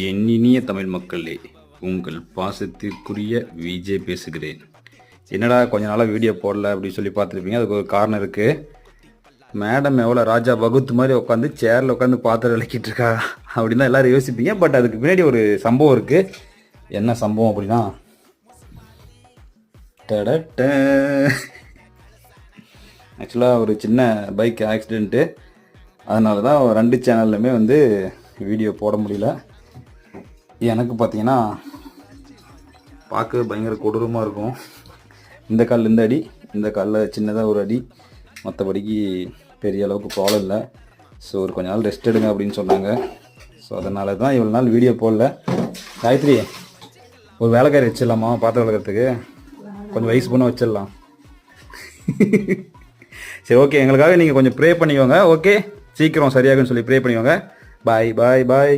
என் இனிய தமிழ் மக்களே, உங்கள் பாசத்திற்குரிய விஜே பேசுகிறேன். என்னடா கொஞ்ச நாளாக வீடியோ போடல அப்படின்னு சொல்லி பார்த்துருப்பீங்க. அதுக்கு ஒரு காரணம் இருக்குது. மேடம் எவ்வளோ ராஜா வகுத்து மாதிரி உட்காந்து சேரில் உட்காந்து பாத்திரம் விளக்கிட்டு இருக்கா அப்படின்னு தான் எல்லோரும் யோசிப்பீங்க. பட் அதுக்கு பின்னாடி ஒரு சம்பவம் இருக்குது. என்ன சம்பவம் அப்படின்னா, ஆக்சுவலாக ஒரு சின்ன பைக் ஆக்சிடெண்ட்டு. அதனால தான் 2 சேனல்லையுமே வந்து வீடியோ போட முடியல. எனக்கு பார்த்தீங்கன்னா பார்க்க பயங்கர கொடூரமாக இருக்கும். இந்த காலில் இந்த அடி, இந்த காலில் சின்னதாக ஒரு அடி, மற்றபடிக்கு பெரிய அளவுக்கு ப்ராப்ளம் இல்லை. ஸோ ஒரு கொஞ்ச நாள் ரெஸ்ட் எடுங்க அப்படின்னு சொன்னாங்க. ஸோ அதனால தான் இவ்வளோ நாள் வீடியோ போடல. காயத்ரி, ஒரு வேலைக்காரி வச்சிடலாமா பாத்திரம் விளக்கிறதுக்கு? கொஞ்சம் வயசு பொண்ணு வச்சிடலாம். சரி, ஓகே, எங்களுக்காக நீங்கள் கொஞ்சம் ப்ரே பண்ணிக்கோங்க. ஓகே, சீக்கிரம் சரியாகுன்னு சொல்லி ப்ரே பண்ணிக்கோங்க. பாய் பாய் பாய்.